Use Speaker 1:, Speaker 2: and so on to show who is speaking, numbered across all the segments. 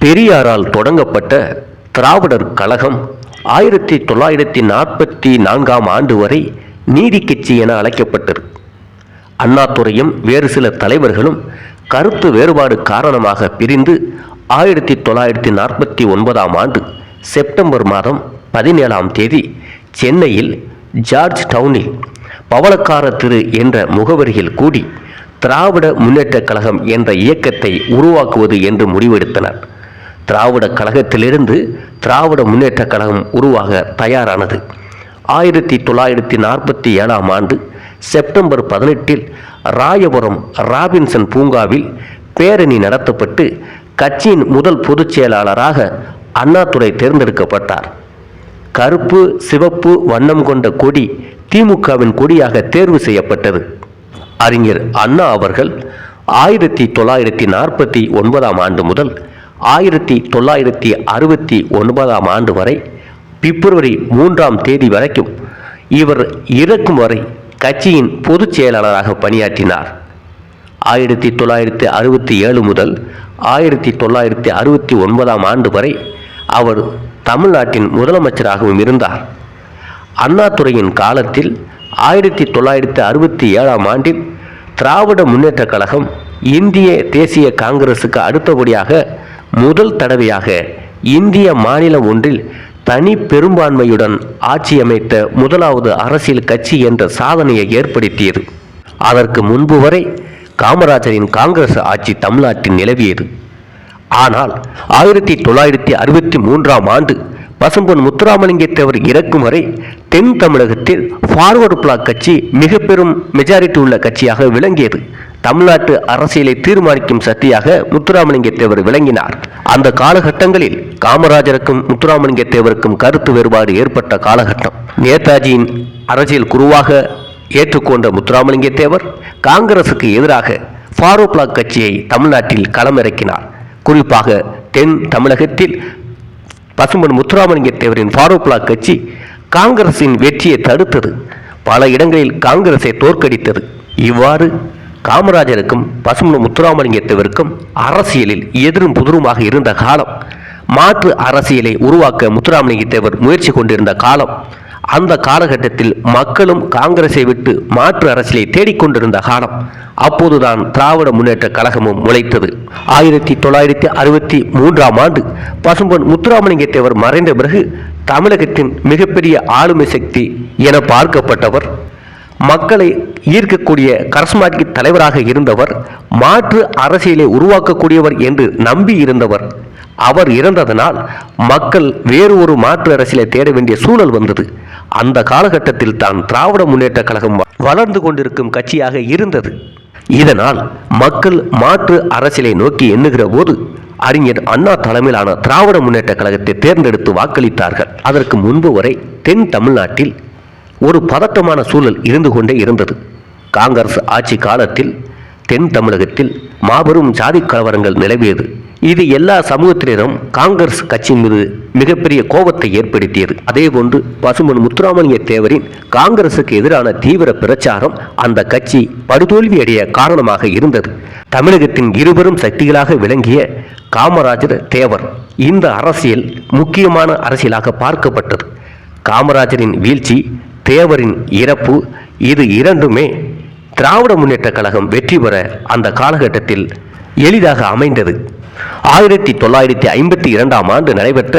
Speaker 1: பெரியாரால் தொடங்கப்பட்ட திராவிடர் கழகம் 1944ஆம் ஆண்டு வரை நீதி கட்சி என அழைக்கப்பட்டது. அண்ணாதுரையும் வேறு சில தலைவர்களும் கருத்து வேறுபாடு காரணமாக பிரிந்து 1949ஆம் ஆண்டு செப்டம்பர் மாதம் 17ஆம் தேதி சென்னையில் ஜார்ஜ் டவுனில் பவளக்கார திரு என்ற முகவரியில் கூடி திராவிட முன்னேற்றக் கழகம் என்ற இயக்கத்தை உருவாக்குவது என்று முடிவெடுத்தனர். திராவிட கழகத்திலிருந்து திராவிட முன்னேற்றக் கழகம் உருவாக தயாரானது. 1947ஆம் ஆண்டு செப்டம்பர் 18இல் ராயபுரம் ராபின்சன் பூங்காவில் பேரணி நடத்தப்பட்டு கட்சியின் முதல் பொதுச் செயலாளராக அண்ணாதுரை தேர்ந்தெடுக்கப்பட்டார். கருப்பு சிவப்பு வண்ணம் கொண்ட கொடி திமுகவின் கொடியாக தேர்வு செய்யப்பட்டது. அறிஞர் அண்ணா அவர்கள் 1949ஆம் ஆண்டு முதல் 1969ஆம் ஆண்டு வரை பிப்ரவரி 3ஆம் தேதி வரைக்கும் இவர் இறக்கும் வரை கட்சியின் பொதுச் செயலாளராக பணியாற்றினார். 1967 முதல் 1969ஆம் ஆண்டு வரை அவர் தமிழ்நாட்டின் முதலமைச்சராகவும் இருந்தார். அண்ணாதுரையின் காலத்தில் 1967ஆம் ஆண்டில் திராவிட முன்னேற்றக் கழகம் இந்திய தேசிய காங்கிரசுக்கு அடுத்தபடியாக முதல் தடவையாக இந்திய மாநிலம் ஒன்றில் தனி பெரும்பான்மையுடன் ஆட்சி அமைத்த முதலாவது அரசியல் கட்சி என்ற சாதனையை ஏற்படுத்தியது. அதற்கு முன்பு வரை காமராஜரின் காங்கிரஸ் ஆட்சி தமிழ்நாட்டில் நிலவியது. ஆனால் 1963ஆம் ஆண்டு பசும்பொன் முத்துராமலிங்க தேவர் இறக்கும் வரை தென் தமிழகத்தில் ஃபார்வர்டு பிளாக் கட்சி மிக பெரும் மெஜாரிட்டி உள்ள கட்சியாக விளங்கியது. தமிழ்நாட்டு அரசியலை தீர்மானிக்கும் சக்தியாக முத்துராமலிங்க தேவர் விளங்கினார். அந்த காலகட்டங்களில் காமராஜருக்கும் முத்துராமலிங்க தேவருக்கும் கருத்து வேறுபாடு ஏற்பட்ட காலகட்டம். நேதாஜியின் அரசியல் குருவாக ஏற்றுக்கொண்ட முத்துராமலிங்க தேவர் காங்கிரசுக்கு எதிராக ஃபார்வர்டு பிளாக் கட்சியை தமிழ்நாட்டில் களமிறக்கினார். குறிப்பாக தென் தமிழகத்தில் பசும்பொன் முத்துராமலிங்க தேவரின் ஃபார்வர்டு பிளாக் கட்சி காங்கிரசின் வெற்றியை தடுத்தது. பல இடங்களில் காங்கிரஸை தோற்கடித்தது. இவ்வாறு காமராஜருக்கும் பசும்பொன் முத்துராமலிங்க தேவருக்கும் அரசியலில் எதிரும் புதிருமாக இருந்த காலம். மாற்று அரசியலை உருவாக்க முத்துராமலிங்க தேவர் முயற்சி கொண்டிருந்த காலம். அந்த காலகட்டத்தில் மக்களும் காங்கிரஸை விட்டு மாற்று அரசியலை தேடிக்கொண்டிருந்த காலம். அப்போதுதான் திராவிட முன்னேற்ற கழகமும் முளைத்தது. 1963ஆம் ஆண்டு பசும்பொன் முத்துராமலிங்க தேவர் மறைந்த பிறகு தமிழகத்தின் மிகப்பெரிய ஆளுமை சக்தி என பார்க்கப்பட்டவர், மக்களை ஈர்க்கக்கூடிய கரிஸ்மாட்டிக் தலைவராக இருந்தவர், மாற்று அரசியலை உருவாக்கக்கூடியவர் என்று நம்பி இருந்தவர். அவர் இறந்ததனால் மக்கள் வேறு ஒரு மாற்று அரசியலை தேட வேண்டிய சூழல் வந்தது. அந்த காலகட்டத்தில் தான் திராவிட முன்னேற்ற கழகம் வளர்ந்து கொண்டிருக்கும் கட்சியாக இருந்தது. இதனால் மக்கள் மாற்று அரசியலை நோக்கி எண்ணுகிற போது அறிஞர் அண்ணா தலைமையிலான திராவிட முன்னேற்ற கழகத்தை தேர்ந்தெடுத்து வாக்களித்தார்கள். அதற்கு முன்பு வரை தென் தமிழ்நாட்டில் ஒரு பதட்டமான சூழல் இருந்து கொண்டே இருந்தது. காங்கிரஸ் ஆட்சி காலத்தில் தென் தமிழகத்தில் மாபெரும் ஜாதி கலவரங்கள் நிலவியது. இது எல்லா சமூகத்தினரும் காங்கிரஸ் கட்சியின் மீது மிகப்பெரிய கோபத்தை ஏற்படுத்தியது. அதேபோன்று பசும்பொன் முத்துராமலிங்க தேவரின் காங்கிரசுக்கு எதிரான தீவிர பிரச்சாரம் அந்த கட்சி படுதோல்வியடைய காரணமாக இருந்தது. தமிழகத்தின் இருவரும் சக்திகளாக விளங்கிய காமராஜர் தேவர் இந்த அரசியல் முக்கியமான அரசியலாக பார்க்கப்பட்டது. காமராஜரின் வீழ்ச்சி, தேவரின் இறப்பு, இது இரண்டுமே திராவிட முன்னேற்ற கழகம் வெற்றி பெற அந்த காலகட்டத்தில் எளிதாக அமைந்தது. 1952ஆம் ஆண்டு நடைபெற்ற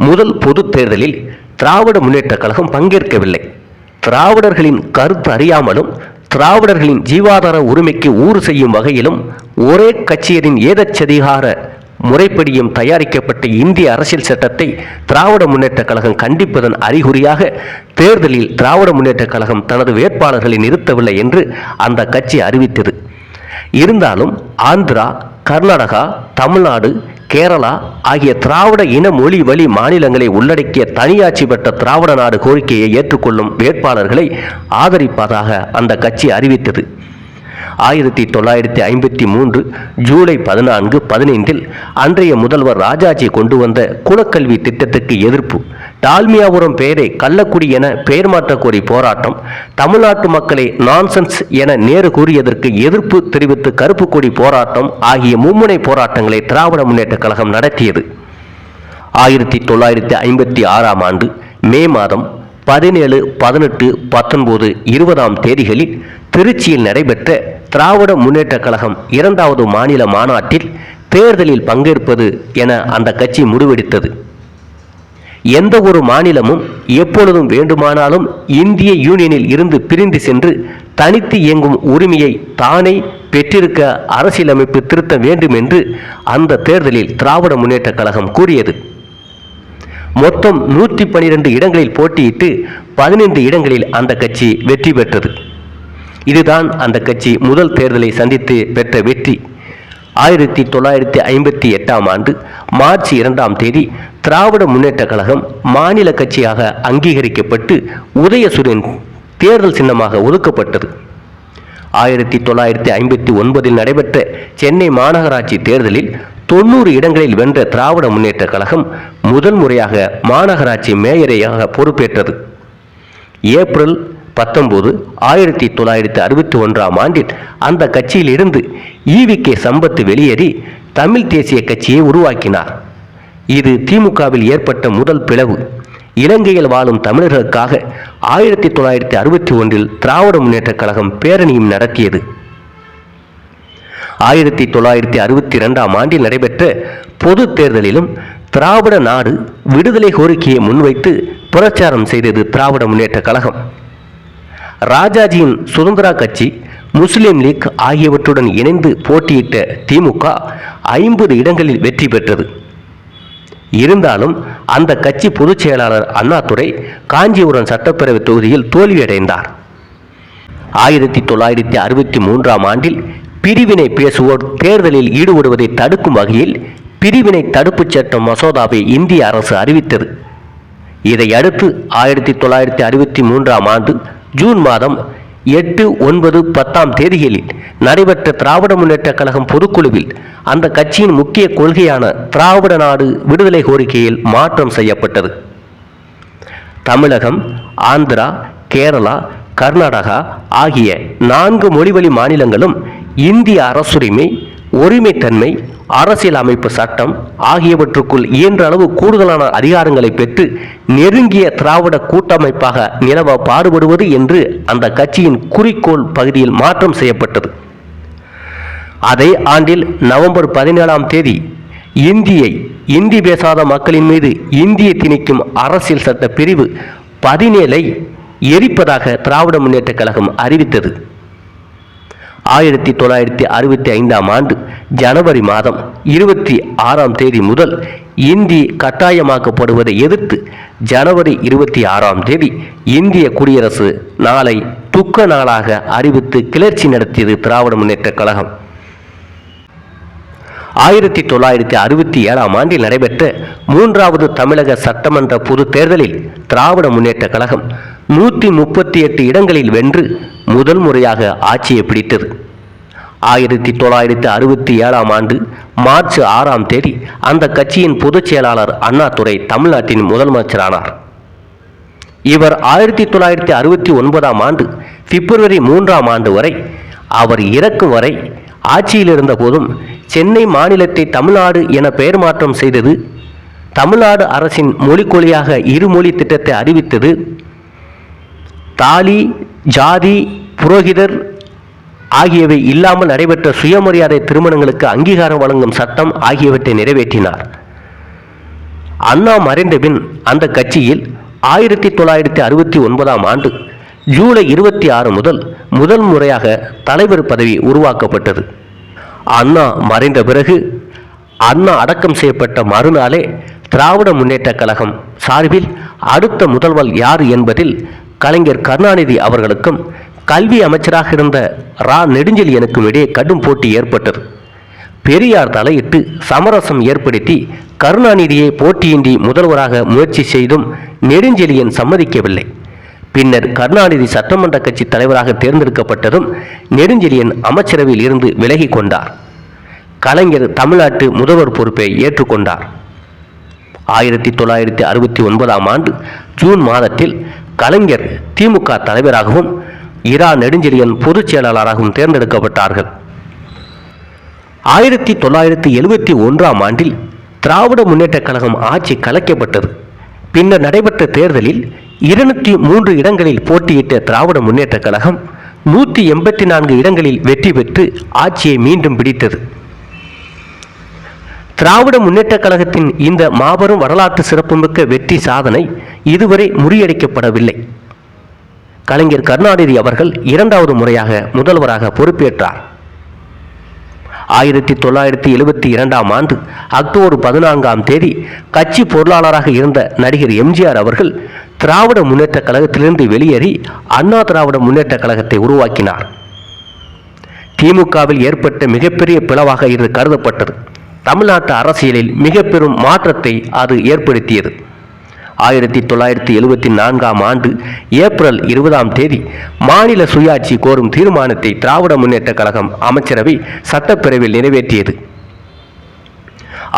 Speaker 1: முதல் பொது தேர்தலில் திராவிட முன்னேற்ற கழகம் பங்கேற்கவில்லை. திராவிடர்களின் கருத்து அறியாமலும் திராவிடர்களின் ஜீவாதார உரிமைக்கு ஊறு செய்யும் வகையிலும் ஒரே கட்சியரின் ஏதச்சதிகார முறைப்படியும் தயாரிக்கப்பட்ட இந்திய அரசியல் சட்டத்தை திராவிட முன்னேற்ற கழகம் கண்டிப்பதன் அறிகுறியாக தேர்தலில் திராவிட முன்னேற்ற கழகம் தனது வேட்பாளர்களை நிறுத்தவில்லை என்று அந்த கட்சி அறிவித்தது. இருந்தாலும் ஆந்திரா, கர்நாடகா, தமிழ்நாடு, கேரளா ஆகிய திராவிட இன மொழி வழி மாநிலங்களை உள்ளடக்கிய தனியாட்சி பெற்ற திராவிட நாடு கோரிக்கையை ஏற்றுக்கொள்ளும் வேட்பாளர்களை ஆதரிப்பதாக அந்த கட்சி அறிவித்தது. 1953 ஜூலை 14-15 அன்றைய முதல்வர் ராஜாஜி கொண்டு வந்த குலக்கல்வி திட்டத்துக்கு எதிர்ப்பு, டால்மியாபுரம் பெயரை கள்ளக்குடி என பெயர் மாற்ற கோரி போராட்டம், தமிழ்நாட்டு மக்களை நான்சென்ஸ் என நேரு கூறியதற்கு எதிர்ப்பு தெரிவித்து கருப்பு கொடி போராட்டம் ஆகிய மும்முனை போராட்டங்களை திராவிட முன்னேற்ற கழகம் நடத்தியது. 1956 ஆண்டு மே மாதம் 17, 18, 19, 20 தேதிகளில் திருச்சியில் நடைபெற்ற திராவிட முன்னேற்ற கழகம் 2வது மாநில மாநாட்டில் தேர்தலில் பங்கேற்பது என அந்த கட்சி முடிவெடுத்தது. எந்த ஒரு மாநிலமும் எப்பொழுதும் வேண்டுமானாலும் இந்திய யூனியனில் இருந்து பிரிந்து சென்று தனித்து இயங்கும் உரிமையை தானே பெற்றிருக்க அரசியலமைப்பு திருத்த வேண்டும் என்று அந்த தேர்தலில் திராவிட முன்னேற்ற கழகம் கூறியது. மொத்தம் 112 இடங்களில் போட்டியிட்டு 15 இடங்களில் அந்த கட்சி வெற்றி பெற்றது. இதுதான் அந்த கட்சி முதல் தேர்தலை சந்தித்து பெற்ற வெற்றி. 1958 ஆண்டு மார்ச் 2 தேதி திராவிட முன்னேற்ற கழகம் மாநில கட்சியாக அங்கீகரிக்கப்பட்டு உதயசூரியன் தேர்தல் சின்னமாக ஒதுக்கப்பட்டது. 1959 நடைபெற்ற சென்னை மாநகராட்சி தேர்தலில் 90 இடங்களில் வென்ற திராவிட முன்னேற்ற கழகம் முதல் முறையாக மாநகராட்சி மேயரையாக பொறுப்பேற்றது. ஏப்ரல் 19, 1961 ஆண்டில் அந்த கட்சியில் இருந்து EVK சம்பத் வெளியேறி தமிழ் தேசிய கட்சியை உருவாக்கினார். இது திமுகவில் ஏற்பட்ட முதல் பிளவு. இலங்கையில் வாழும் தமிழர்களுக்காக 1961 திராவிட முன்னேற்ற கழகம் பேரணியும் நடத்தியது. 1962 ஆண்டில் நடைபெற்ற பொது தேர்தலிலும் திராவிட நாடு விடுதலை கோரிக்கையை முன்வைத்து பிரச்சாரம் செய்தது திராவிட முன்னேற்ற கழகம். ராஜாஜியின் சுதந்திரா கட்சி, முஸ்லிம் லீக் ஆகியவற்றுடன் இணைந்து போட்டியிட்ட திமுக 50 இடங்களில் வெற்றி பெற்றது. இருந்தாலும் அந்த கட்சி பொதுச் செயலாளர் அண்ணாதுரை காஞ்சிபுரம் சட்டப்பேரவை தொகுதியில் தோல்வியடைந்தார். 1963 ஆண்டில் பிரிவினை பேசுவோர் தேர்தலில் ஈடுபடுவதை தடுக்கும் வகையில் பிரிவினை தடுப்புச் சட்ட மசோதாவை இந்திய அரசு அறிவித்தது. இதையடுத்து 1963 ஆண்டு ஜூன் மாதம் 8, 9, 10 தேதிகளில் நடைபெற்ற திராவிட முன்னேற்ற கழகம் பொதுக்குழுவில் அந்த கட்சியின் முக்கிய கொள்கையான திராவிட நாடு விடுதலை கோரிக்கையில் மாற்றம் செய்யப்பட்டது. தமிழகம், ஆந்திரா, கேரளா, கர்நாடகா ஆகிய 4 மொழிவழி மாநிலங்களும் இந்திய அரசுரிமை, ஒருமைத்தன்மை, அரசியல் அமைப்பு சட்டம் ஆகியவற்றுக்குள் இயன்ற அளவு கூடுதலான அதிகாரங்களை பெற்று நெருங்கிய திராவிட கூட்டமைப்பாக நிலவ பாடுபடுவது என்று அந்த கட்சியின் குறிக்கோள் பகுதியில் மாற்றம் செய்யப்பட்டது. அதே ஆண்டில் நவம்பர் 17 தேதி இந்தி பேசாத மக்களின் மீது இந்திய திணிக்கும் அரசியல் சட்ட பிரிவு 17 எரிப்பதாக திராவிட முன்னேற்ற கழகம் அறிவித்தது. 1965 ஆண்டு ஜனவரி மாதம் 26 தேதி முதல் இந்தி கட்டாயமாக்கப்படுவதை எதிர்த்து ஜனவரி 26 தேதி இந்திய குடியரசு நாளை துக்க நாளாக அறிவித்து கிளர்ச்சி நடத்தியது திராவிட முன்னேற்ற கழகம். 1967 ஆண்டில் நடைபெற்ற 3வது தமிழக சட்டமன்ற பொது தேர்தலில் திராவிட முன்னேற்ற கழகம் 138 இடங்களில் வென்று முதல் முறையாக ஆட்சியை பிடித்தது. 1967 ஆண்டு மார்ச் 6 தேதி அந்த கட்சியின் பொதுச் செயலாளர் அண்ணாதுரை தமிழ்நாட்டின் முதலமைச்சரானார். இவர் 1969 ஆண்டு பிப்ரவரி 3 ஆண்டு வரை, அவர் இறக்கும் வரை ஆட்சியில் இருந்த போதும் சென்னை மாநிலத்தை தமிழ்நாடு என பெயர் மாற்றம் செய்தது, தமிழ்நாடு அரசின் மொழிக்கொலியாக இருமொழி திட்டத்தை அறிவித்தது, தாலி, ஜாதி, புரோகிதர் ஆகியவை இல்லாமல் நடைபெற்ற சுயமரியாதை திருமணங்களுக்கு அங்கீகாரம் வழங்கும் சட்டம் ஆகியவற்றை நிறைவேற்றினார். அண்ணா மறைந்தபின் அந்த கட்சியில் 1969 ஆண்டு ஜூலை 26 முதல் முறையாக தலைவர் பதவி உருவாக்கப்பட்டது. அண்ணா மறைந்த பிறகு அண்ணா அடக்கம் செய்யப்பட்ட மறுநாளே திராவிட முன்னேற்ற கழகம் சார்பில் அடுத்த முதல்வர் யார் என்பதில் கலைஞர் கருணாநிதி அவர்களுக்கும் கல்வி அமைச்சராக இருந்த நெடுஞ்செழியனுக்கும் இடையே கடும் போட்டி ஏற்பட்டது. பெரியார் தலையிட்டு சமரசம் ஏற்படுத்தி கருணாநிதியை போட்டியின்றி முதல்வராக முயற்சி செய்தும் நெடுஞ்செழியன் சம்மதிக்கவில்லை. பின்னர் கருணாநிதி சட்டமன்ற கட்சி தலைவராக தேர்ந்தெடுக்கப்பட்டதும் நெடுஞ்செழியன் அமைச்சரவையில் இருந்து விலகி கொண்டார். கலைஞர் தமிழ்நாட்டு முதல்வர் பொறுப்பை ஏற்றுக்கொண்டார். 1969ஆம் ஆண்டு ஜூன் மாதத்தில் கலைஞர் திமுக தலைவராகவும் இரா நெடுஞ்செழியன் பொதுச் செயலாளராகவும் தேர்ந்தெடுக்கப்பட்டார்கள். 1971ஆம் ஆண்டில் திராவிட முன்னேற்றக் கழகம் ஆட்சி கலைக்கப்பட்டது. பின்னர் நடைபெற்ற தேர்தலில் 203 இடங்களில் போட்டியிட்ட திராவிட முன்னேற்றக் கழகம் 184 இடங்களில் வெற்றி பெற்று ஆட்சியை மீண்டும் பிடித்தது. திராவிட முன்னேற்றக் கழகத்தின் இந்த மாபெரும் வரலாற்று சிறப்புமிக்க வெற்றி சாதனை இதுவரை முறியடிக்கப்படவில்லை. கலைஞர் கருணாநிதி அவர்கள் 2வது முறையாக முதல்வராக பொறுப்பேற்றார். 1972ஆம் ஆண்டு அக்டோபர் 14ஆம் தேதி கட்சி பொருளாளராக இருந்த நடிகர் எம்ஜிஆர் அவர்கள் திராவிட முன்னேற்றக் கழகத்திலிருந்து வெளியேறி அண்ணா திராவிட முன்னேற்றக் கழகத்தை உருவாக்கினார். திமுகவில் ஏற்பட்ட மிகப்பெரிய பிளவாக இது கருதப்பட்டது. தமிழ்நாட்டு அரசியலில் மிக பெரும் மாற்றத்தை அது ஏற்படுத்தியது. 1974ஆம் ஆண்டு ஏப்ரல் 20ஆம் தேதி மாநில சுயாட்சி கோரும் தீர்மானத்தை திராவிட முன்னேற்றக் கழகம் அமைச்சரவை சட்டப்பேரவையில் நிறைவேற்றியது.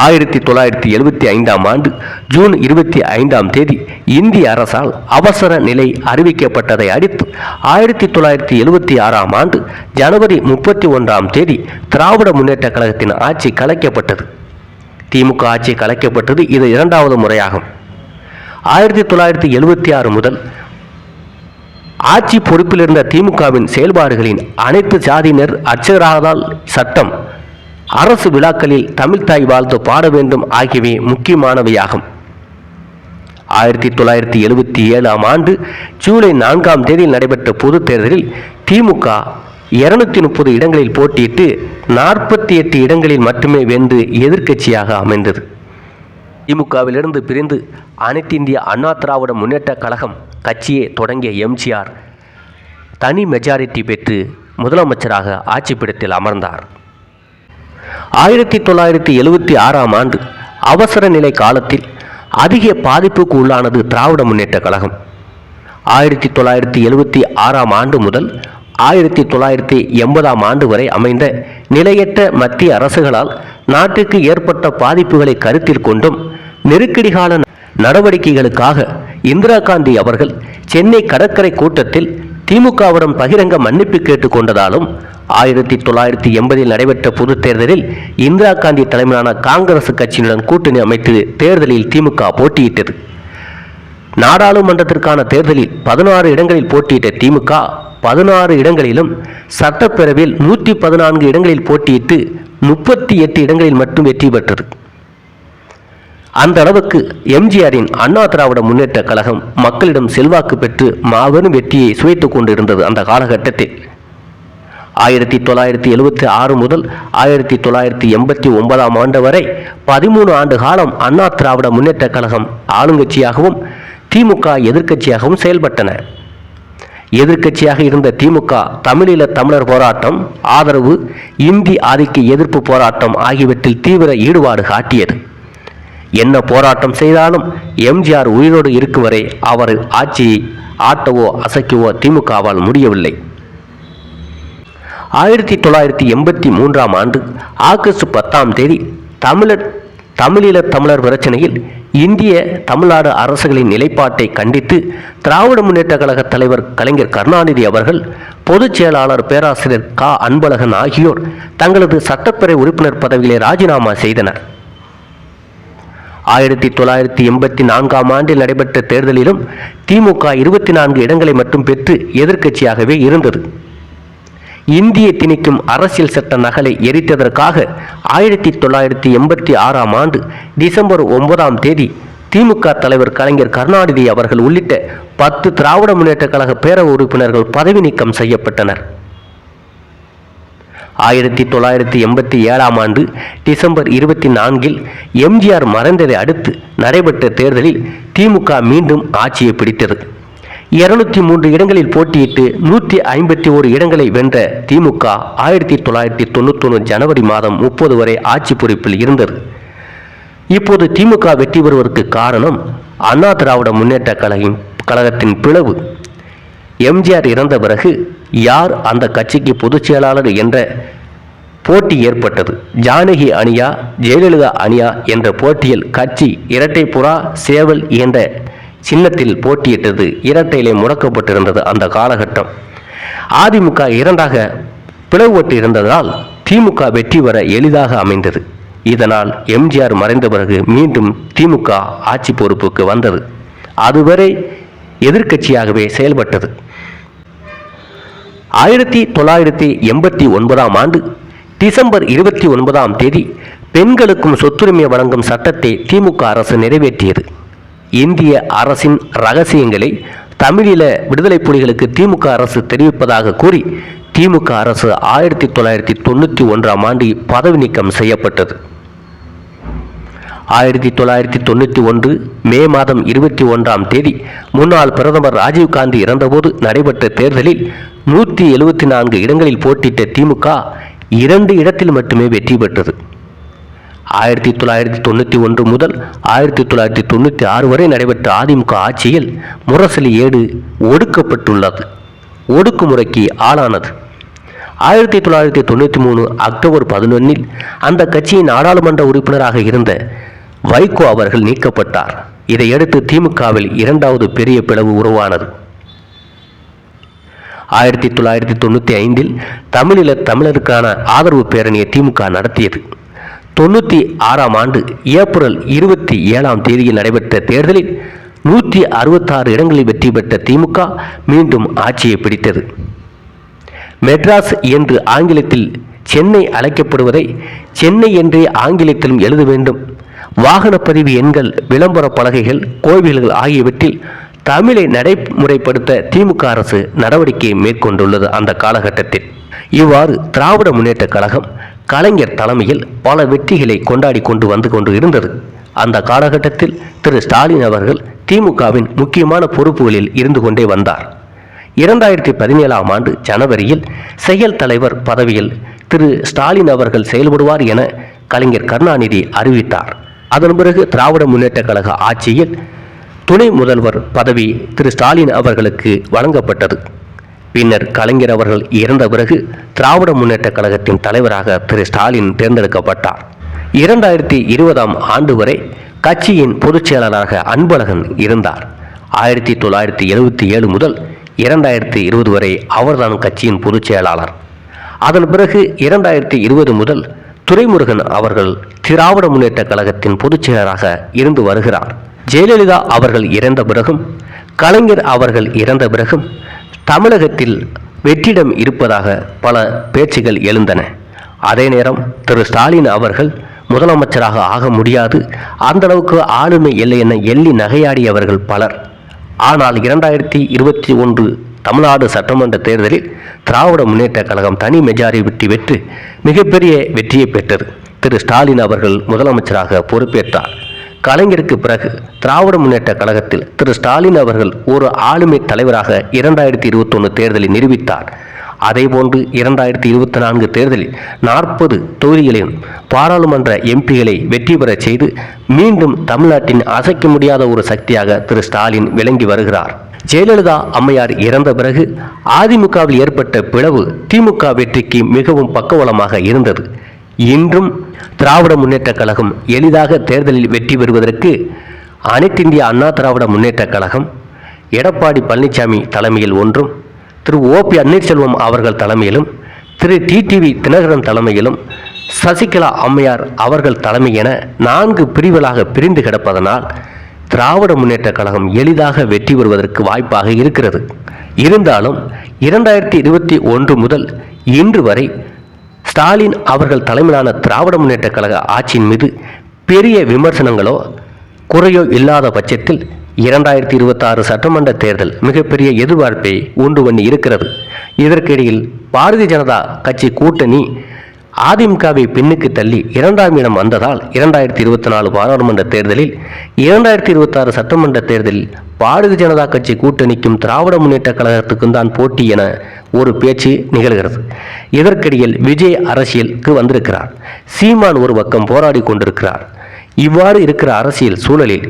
Speaker 1: 1975ஆம் ஆண்டு ஜூன் 25ஆம் தேதி இந்திய அரசால் அவசர நிலை அறிவிக்கப்பட்டதை அடுத்து 1976ஆம் ஆண்டு ஜனவரி 31ஆம் தேதி திராவிட முன்னேற்றக் கழகத்தின் ஆட்சி கலைக்கப்பட்டது. திமுக ஆட்சி கலைக்கப்பட்டது இது 2வது முறையாகும். 1976 முதல் ஆட்சி பொறுப்பில் இருந்த திமுகவின் செயல்பாடுகளின் அனைத்து ஜாதியினர் அர்ச்சகராதல் சட்டம், அரசு விழாக்களில் தமிழ்தாய் வாழ்த்து பாட வேண்டும் ஆகியவை முக்கியமானவையாகும். 1977ஆம் ஆண்டு ஜூலை 4ஆம் தேதியில் நடைபெற்ற பொது தேர்தலில் திமுக 230 இடங்களில் போட்டியிட்டு 48 இடங்களில் மட்டுமே வென்று எதிர்க்கட்சியாக அமைந்தது. திமுகவிலிருந்து பிரிந்து அனைத்து இந்திய அண்ணா திராவிட முன்னேற்றக் கழகம் கட்சியை தொடங்கிய எம்ஜிஆர் தனி மெஜாரிட்டி பெற்று முதலமைச்சராக ஆட்சிப்பிடத்தில் அமர்ந்தார். 1976ஆம் ஆண்டு அவசர நிலை காலத்தில் அதிக பாதிப்புக்கு உள்ளானது திராவிட முன்னேற்றக் கழகம். 1976ஆம் ஆண்டு முதல் 1980ஆம் ஆண்டு வரை அமைந்த நிலையற்ற மத்திய அரசுகளால் நாட்டுக்கு ஏற்பட்ட பாதிப்புகளை கருத்தில் கொண்டும் நெருக்கடி கால நடவடிக்கைகளுக்காக இந்திரா காந்தி அவர்கள் சென்னை கடற்கரை கூட்டத்தில் திமுகவிடம் பகிரங்க மன்னிப்பு கேட்டுக்கொண்டதாலும் 1980இல் நடைபெற்ற பொது தேர்தலில் இந்திரா காந்தி தலைமையிலான காங்கிரஸ் கட்சியினுடன் கூட்டணி அமைத்து தேர்தலில் திமுக போட்டியிட்டது. நாடாளுமன்றத்திற்கான தேர்தலில் 16 இடங்களில் போட்டியிட்ட திமுக 16 இடங்களிலும், சட்டப்பேரவையில் 114 இடங்களில் போட்டியிட்டு 38 இடங்களில் மட்டும் வெற்றி பெற்றது. அந்த அளவுக்கு எம்ஜிஆரின் அண்ணா திராவிட முன்னேற்ற கழகம் மக்களிடம் செல்வாக்கு பெற்று மாபெரும் வெற்றியை சுவைத்துக் கொண்டிருந்தது. அந்த காலகட்டத்தில் 1976 முதல் 1989ஆம் ஆண்டு வரை 13 ஆண்டு காலம் அண்ணா திராவிட முன்னேற்ற கழகம் ஆளுங்கட்சியாகவும் திமுக எதிர்க்கட்சியாகவும் செயல்பட்டன. எதிர்க்கட்சியாக இருந்த திமுக தமிழீழ தமிழர் போராட்டம், ஆதரவு, இந்தி ஆதிக்க எதிர்ப்பு போராட்டம் ஆகியவற்றில் தீவிர ஈடுபாடு காட்டியது. என்ன போராட்டம் செய்தாலும் எம்ஜிஆர் உயிரோடு இருக்கும் வரை அவர் ஆட்சியை ஆட்டவோ அசைக்கவோ திமுகவால் முடியவில்லை. 1983ஆம் ஆண்டு ஆகஸ்ட் 10ஆம் தேதி தமிழீழ தமிழர் பிரச்சனையில் இந்திய தமிழ்நாடு அரசுகளின் நிலைப்பாட்டை கண்டித்து திராவிட முன்னேற்ற கழக தலைவர் கலைஞர் கருணாநிதி அவர்கள், பொதுச் செயலாளர் பேராசிரியர் க. அன்பழகன் ஆகியோர் தங்களது சட்டப்பேரவை உறுப்பினர் பதவிகளை ராஜினாமா செய்தனர். 1984ஆம் ஆண்டில் நடைபெற்ற தேர்தலிலும் திமுக 24 இடங்களை மட்டும் பெற்று எதிர்க்கட்சியாகவே இருந்தது. இந்திய திணிக்கும் அரசியல் சட்ட நகலை எரித்ததற்காக 1986ஆம் ஆண்டு டிசம்பர் 9ஆம் தேதி திமுக தலைவர் கலைஞர் கருணாநிதி அவர்கள் உள்ளிட்ட 10 திராவிட முன்னேற்ற கழக பேரவை உறுப்பினர்கள் பதவி நீக்கம் செய்யப்பட்டனர். 1987ஆம் ஆண்டு டிசம்பர் 24இல் எம்ஜிஆர் மறைந்ததை அடுத்து நடைபெற்ற தேர்தலில் திமுக மீண்டும் ஆட்சியை பிடித்தது. 203 இடங்களில் போட்டியிட்டு 151 இடங்களை வென்ற திமுக 1991 ஜனவரி மாதம் 30 வரை ஆட்சி பொறுப்பில் இருந்தது. இப்போது திமுக வெற்றி பெறுவதற்கு காரணம் அண்ணா திராவிட முன்னேற்ற கழகத்தின் பிளவு. எம்ஜிஆர் இறந்த பிறகு யார் அந்த கட்சிக்கு பொதுச் செயலாளர் என்ற போட்டி ஏற்பட்டது. ஜானகி அணியா ஜெயலலிதா அணியா என்ற போட்டியில் கட்சி இரட்டை புறா சேவல் என்ற சின்னத்தில் போட்டியிட்டது. இரட்டையிலே முடக்கப்பட்டிருந்தது. அந்த காலகட்டம் அதிமுக இரண்டாக பிளவுபட்டு இருந்ததால் திமுக வெற்றி பெற எளிதாக அமைந்தது. இதனால் எம்ஜிஆர் மறைந்த பிறகு மீண்டும் திமுக ஆட்சி பொறுப்புக்கு வந்தது. அதுவரை எதிர்க்கட்சியாகவே செயல்பட்டது. 1989 ஆண்டு டிசம்பர் 29 பெண்களுக்கும் சொத்துரிமை வழங்கும் சட்டத்தை திமுக அரசு நிறைவேற்றியது. இந்திய அரசின் ரகசியங்களை தமிழீழ விடுதலை புலிகளுக்கு திமுக அரசு தெரிவிப்பதாக கூறி திமுக அரசு 1991 பதவி நீக்கம் செய்யப்பட்டது. 1991 மே மாதம் 21 முன்னாள் பிரதமர் ராஜீவ்காந்தி இறந்தபோது நடைபெற்ற தேர்தலில் 174 இடங்களில் போட்டியிட்ட திமுக 2 இடத்தில் மட்டுமே வெற்றி பெற்றது. 1991 முதல் 1996 வரை நடைபெற்ற அதிமுக ஆட்சியில் முரசொலி ஏடு ஒடுக்கப்பட்டுள்ளது. ஒடுக்குமுறைக்கு ஆளானது. 1993 அக்டோபர் 11 அந்த கட்சியின் நாடாளுமன்ற உறுப்பினராக இருந்த வைகோ அவர்கள் நீக்கப்பட்டார். இதையடுத்து திமுகவில் இரண்டாவது பெரிய பிளவு உருவானது. 1995 தமிழீழ தமிழருக்கான ஆதரவு பேரணியை திமுக நடத்தியது. 96 ஏப்ரல் 27 நடைபெற்ற தேர்தலில் 166 இடங்களில் வெற்றி பெற்ற திமுக மீண்டும் ஆட்சியை பிடித்தது. மெட்ராஸ் என்று ஆங்கிலத்தில் சென்னை அழைக்கப்படுவதை சென்னை என்றே ஆங்கிலத்திலும் எழுத வேண்டும். வாகனப்பதிவு எண்கள், விளம்பர பலகைகள், கோவில்கள் ஆகியவற்றில் தமிழை நடைமுறைப்படுத்த திமுக அரசு நடவடிக்கை மேற்கொண்டுள்ளது. அந்த காலகட்டத்தில் இவ்வாறு திராவிட முன்னேற்ற கழகம் கலைஞர் தலைமையில் பல வெற்றிகளை கொண்டாடி கொண்டு இருந்தது. அந்த காலகட்டத்தில் திரு ஸ்டாலின் அவர்கள் திமுகவின் முக்கியமான பொறுப்புகளில் இருந்து கொண்டே வந்தார். 2017 ஜனவரியில் செயல் தலைவர் பதவியில் திரு ஸ்டாலின் அவர்கள் செயல்படுவார் என கலைஞர் கருணாநிதி அறிவித்தார். அதன் பிறகு திராவிட முன்னேற்ற கழக ஆட்சியில் துணை முதல்வர் பதவி திரு ஸ்டாலின் அவர்களுக்கு வழங்கப்பட்டது. பின்னர் கலைஞர் அவர்கள் இறந்த பிறகு திராவிட முன்னேற்ற கழகத்தின் தலைவராக திரு ஸ்டாலின் தேர்ந்தெடுக்கப்பட்டார். 2020 வரை கட்சியின் பொதுச் செயலாளராக அன்பழகன் இருந்தார். 1977 முதல் 2020 வரை அவர்தான் கட்சியின் பொதுச் செயலாளர். அதன் பிறகு 2020 முதல் துரைமுருகன் அவர்கள் திராவிட முன்னேற்ற கழகத்தின் பொதுச் செயலராக இருந்து வருகிறார். ஜெயலலிதா அவர்கள் இறந்த பிறகும் கலைஞர் அவர்கள் இறந்த பிறகும் தமிழகத்தில் வெற்றிடம் இருப்பதாக பல பேச்சுகள் எழுந்தன. அதே நேரம் திரு ஸ்டாலின் அவர்கள் முதலமைச்சராக ஆக முடியாது, அந்த அளவுக்கு ஆளுமை இல்லை என எள்ளி நகையாடியவர்கள் பலர். ஆனால் 2021 தமிழ்நாடு சட்டமன்ற தேர்தலில் திராவிட முன்னேற்ற கழகம் தனி மெஜாரிட்டி பெற்று மிகப்பெரிய வெற்றியை பெற்றது. திரு ஸ்டாலின் அவர்கள் முதலமைச்சராக பொறுப்பேற்றார். கலைஞருக்கு பிறகு திராவிட முன்னேற்ற கழகத்தில் திரு ஸ்டாலின் அவர்கள் ஒரு ஆளுமை தலைவராக 2021 தேர்தலில் நிரூபித்தார். அதேபோன்று 2024 தேர்தலில் 40 தொகுதிகளிலும் பாராளுமன்ற எம்பிகளை வெற்றி பெற செய்து மீண்டும் தமிழ்நாட்டின் அசைக்க முடியாத ஒரு சக்தியாக திரு ஸ்டாலின் விளங்கி வருகிறார். ஜெயலலிதா அம்மையார் இறந்த பிறகு அதிமுகவில் ஏற்பட்ட பிளவு திமுக வெற்றிக்கு மிகவும் பக்கபலமாக இருந்தது. இன்றும் திராவிட முன்னேற்ற கழகம் எளிதாக தேர்தலில் வெற்றி பெறுவதற்கு அனைத்திந்திய அண்ணா திராவிட முன்னேற்ற கழகம் எடப்பாடி பழனிசாமி தலைமையில் ஒன்றும், திரு ஓபி பன்னீர்செல்வம் அவர்கள் தலைமையிலும், திரு டிடிவி தினகரன் தலைமையிலும், சசிகலா அம்மையார் அவர்கள் தலைமை என 4 பிரிவுகளாக பிரிந்து கிடப்பதனால் திராவிட முன்னேற்ற கழகம் எளிதாக வெற்றி பெறுவதற்கு வாய்ப்பாக இருக்கிறது. இருந்தாலும் 2021 முதல் இன்று வரை ஸ்டாலின் அவர்கள் தலைமையிலான திராவிட முன்னேற்ற கழக ஆட்சியின் மீது பெரிய விமர்சனங்களோ குறையோ இல்லாத பட்சத்தில் 2026 சட்டமன்ற தேர்தல் மிகப்பெரிய எதிர்பார்ப்பை உண்டு பண்ணி இருக்கிறது. இதற்கிடையில் பாரதிய ஜனதா கட்சி கூட்டணி அதிமுகவை பின்னுக்கு தள்ளி 2ஆம் இடம் வந்ததால் 2024 பாராளுமன்ற தேர்தலில் 2026 சட்டமன்ற தேர்தலில் பாரதிய ஜனதா கட்சி கூட்டணிக்கும் திராவிட முன்னேற்ற கழகத்துக்கும் தான் போட்டி என ஒரு பேச்சு நிகழ்கிறது. இதற்கிடையில் விஜய் அரசியலுக்கு வந்திருக்கிறார். சீமான் ஒரு பக்கம் போராடி கொண்டிருக்கிறார். இவ்வாறு இருக்கிற அரசியல் சூழலில்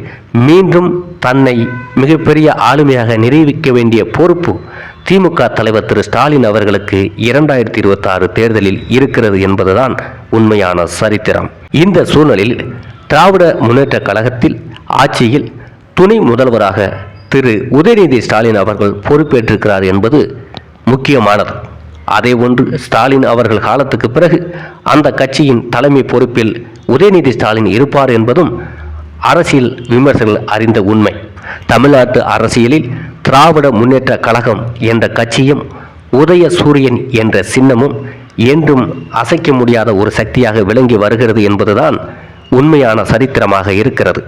Speaker 1: மீண்டும் தன்னை மிகப்பெரிய ஆளுமையாக நிரூபிக்க வேண்டிய பொறுப்பு திமுக தலைவர் திரு ஸ்டாலின் அவர்களுக்கு 2026 தேர்தலில் இருக்கிறது என்பதுதான் உண்மையான சரித்திரம். இந்த சூழ்நிலையில் திராவிட முன்னேற்ற கழகத்தில் ஆட்சியில் துணை முதல்வராக திரு உதயநிதி ஸ்டாலின் அவர்கள் பொறுப்பேற்றிருக்கிறார் என்பது முக்கியமானது. அதே ஒன்று, ஸ்டாலின் அவர்கள் காலத்துக்கு பிறகு அந்த கட்சியின் தலைமை பொறுப்பில் உதயநிதி ஸ்டாலின் இருப்பார் என்பதும் அரசியல் விமர்சகர்கள் அறிந்த உண்மை. தமிழ்நாட்டு அரசியலில் திராவிட முன்னேற்ற கழகம் என்ற கட்சியும் உதய சூரியன் என்ற சின்னமும் என்றும் அசைக்க முடியாத ஒரு சக்தியாக விளங்கி வருகிறது என்பதுதான் உண்மையான சரித்திரமாக இருக்கிறது.